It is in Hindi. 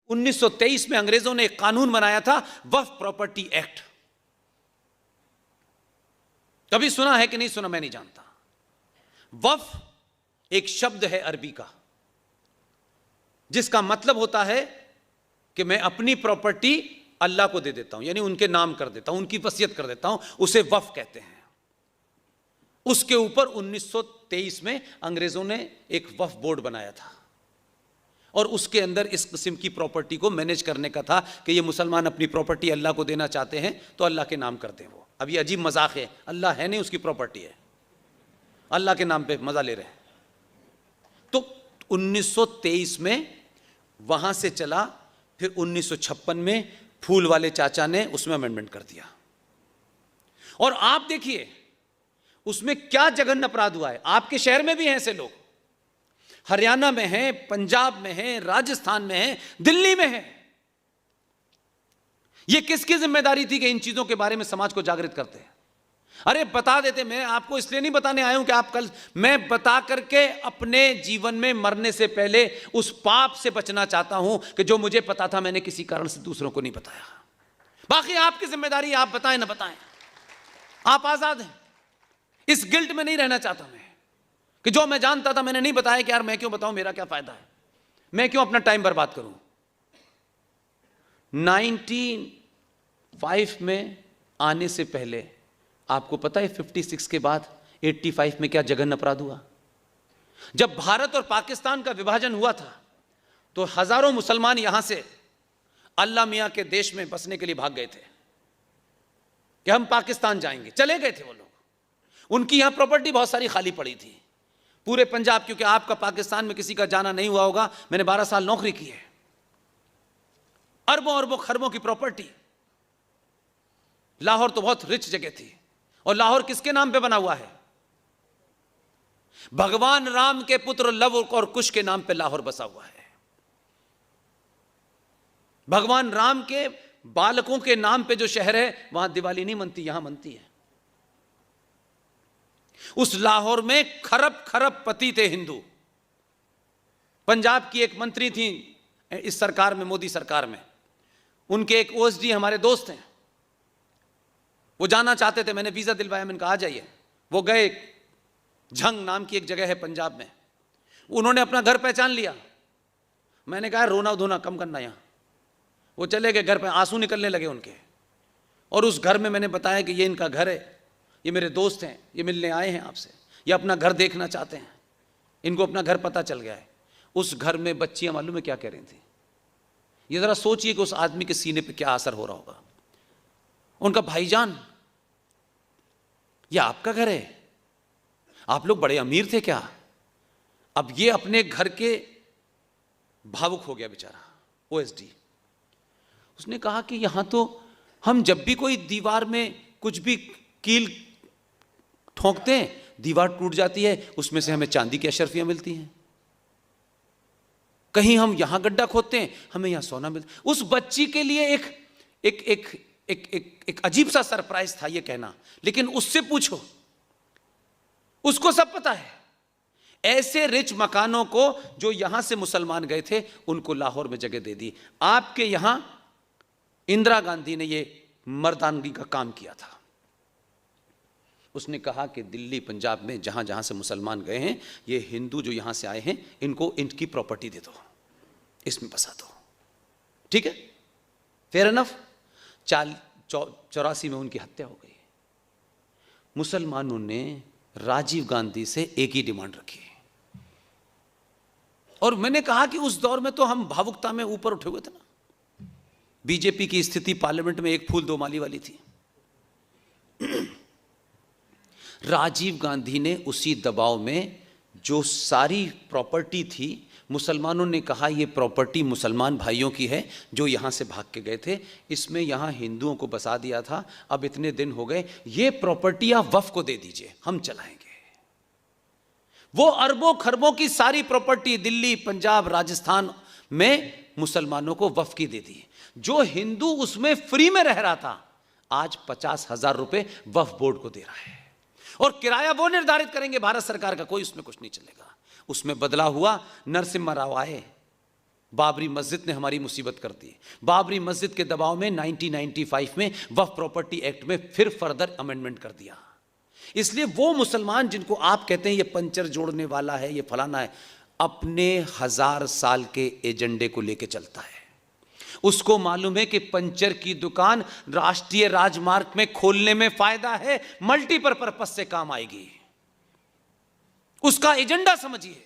1923 में अंग्रेजों ने एक कानून बनाया था, वक्फ प्रॉपर्टी एक्ट। कभी सुना है कि नहीं सुना मैं नहीं जानता। वक्फ एक शब्द है अरबी का, जिसका मतलब होता है कि मैं अपनी प्रॉपर्टी अल्लाह को दे देता हूं, यानी उनके नाम कर देता हूं, उनकी वसीयत कर देता हूं, उसे वक्फ कहते हैं। उसके ऊपर 1923 में अंग्रेजों ने एक वक्फ बोर्ड बनाया था और उसके अंदर इस किस्म की प्रॉपर्टी को मैनेज करने का था कि ये मुसलमान अपनी प्रॉपर्टी अल्लाह को देना चाहते हैं तो अल्लाह के नाम कर दें। वो अब ये अजीब मजाक है, अल्लाह है नहीं, उसकी प्रॉपर्टी है, अल्लाह के नाम पे मजा ले रहे हैं। तो 1923 में वहां से चला, फिर 1956 में फूल वाले चाचा ने उसमें अमेंडमेंट कर दिया। और आप देखिए उसमें क्या जघन्य अपराध हुआ है। आपके शहर में भी हैं ऐसे लोग, हरियाणा में हैं, पंजाब में हैं, राजस्थान में हैं, दिल्ली में हैं। यह किसकी जिम्मेदारी थी कि इन चीजों के बारे में समाज को जागृत करते हैं? अरे बता देते। मैं आपको इसलिए नहीं बताने आया हूं कि आप कल, मैं बता करके अपने जीवन में मरने से पहले उस पाप से बचना चाहता हूं कि जो मुझे पता था मैंने किसी कारण से दूसरों को नहीं बताया। बाकी आपकी जिम्मेदारी, आप बताएं ना बताएं, आप आजाद हैं। इस गिल्ट में नहीं रहना चाहता मैं कि जो मैं जानता था मैंने नहीं बताया कि यार मैं क्यों बताऊं, मेरा क्या फायदा है, मैं क्यों अपना टाइम बर्बाद करूं। 1905 में आने से पहले आपको पता है 56 के बाद 85 में क्या जघन्य अपराध हुआ। जब भारत और पाकिस्तान का विभाजन हुआ था तो हजारों मुसलमान यहां से अल्लाह मियां के देश में बसने के लिए भाग गए थे कि हम पाकिस्तान जाएंगे। चले गए थे वो लोग, उनकी यहां प्रॉपर्टी बहुत सारी खाली पड़ी थी पूरे पंजाब, क्योंकि आपका पाकिस्तान में किसी का जाना नहीं हुआ होगा, मैंने 12 साल नौकरी की है। अरबों अरबों खरबों की प्रॉपर्टी। लाहौर तो बहुत रिच जगह थी, और लाहौर किसके नाम पे बना हुआ है? भगवान राम के पुत्र लव और कुश के नाम पे लाहौर बसा हुआ है। भगवान राम के बालकों के नाम पे जो शहर है वहां दिवाली नहीं मनती, यहां मनती है। उस लाहौर में खरब खरब पति थे हिंदू। पंजाब की एक मंत्री थी इस सरकार में, मोदी सरकार में, उनके एक ओएसडी हमारे दोस्त हैं, वो जाना चाहते थे, मैंने वीजा दिलवाया, मैंने कहा आ जाइए। वो गए, झंग नाम की एक जगह है पंजाब में, उन्होंने अपना घर पहचान लिया। मैंने कहा रोना धोना कम करना यहां। वो चले गए, घर पे आंसू निकलने लगे उनके। और उस घर में मैंने बताया कि ये इनका घर है, ये मेरे दोस्त हैं, ये मिलने आए हैं आपसे, ये अपना घर देखना चाहते हैं, इनको अपना घर पता चल गया है। उस घर में बच्चियां मालूम है क्या कह रही थी? ये जरा सोचिए कि उस आदमी के सीने पे क्या असर हो रहा होगा। उनका भाईजान, ये आपका घर है, आप लोग बड़े अमीर थे क्या? अब ये अपने घर के भावुक हो गया बेचारा ओएसडी। उसने कहा कि यहां तो हम जब भी कोई दीवार में कुछ भी कील ठोंकते हैं, दीवार टूट जाती है, उसमें से हमें चांदी की अशर्फियां मिलती हैं। कहीं हम यहां गड्ढा खोदते हैं, हमें यहां सोना मिलता। उस बच्ची के लिए एक एक एक एक एक, एक अजीब सा सरप्राइज था ये कहना। लेकिन उससे पूछो, उसको सब पता है। ऐसे रिच मकानों को जो यहां से मुसलमान गए थे उनको लाहौर में जगह दे दी। आपके यहां इंदिरा गांधी ने ये मर्दानगी का काम किया था। उसने कहा कि दिल्ली पंजाब में जहां जहां से मुसलमान गए हैं, ये हिंदू जो यहां से आए हैं, इनको इनकी प्रॉपर्टी दे दो, इसमें बसा दो। ठीक है, फेयर इनफ। 84 में उनकी हत्या हो गई। मुसलमानों ने राजीव गांधी से एक ही डिमांड रखी, और मैंने कहा कि उस दौर में तो हम भावुकता में ऊपर उठे हुए थे ना। बीजेपी की स्थिति पार्लियामेंट में एक फूल दो माली वाली थी। राजीव गांधी ने उसी दबाव में जो सारी प्रॉपर्टी थी, मुसलमानों ने कहा ये प्रॉपर्टी मुसलमान भाइयों की है जो यहां से भाग के गए थे, इसमें यहां हिंदुओं को बसा दिया था, अब इतने दिन हो गए, ये प्रॉपर्टी आप वक्फ को दे दीजिए, हम चलाएंगे। वो अरबों खरबों की सारी प्रॉपर्टी दिल्ली पंजाब राजस्थान में मुसलमानों को वक्फ की दे दी। जो हिंदू उसमें फ्री में रह रहा था, आज 50,000 रुपए वक्फ बोर्ड को दे रहा है, और किराया वो निर्धारित करेंगे, भारत सरकार का, कोई उसमें कुछ नहीं चलेगा। उसमें बदलाव हुआ, नरसिम्हा राव आए, बाबरी मस्जिद ने हमारी मुसीबत कर दी। बाबरी मस्जिद के दबाव में 1995 में वक्फ प्रॉपर्टी एक्ट में फिर फर्दर अमेंडमेंट कर दिया। इसलिए वो मुसलमान जिनको आप कहते हैं ये पंचर जोड़ने वाला है, ये फलाना है, अपने 1000 साल के एजेंडे को लेके चलता है। उसको मालूम है कि पंचर की दुकान राष्ट्रीय राजमार्ग में खोलने में फायदा है, मल्टीपर्पज से काम आएगी। उसका एजेंडा समझिए।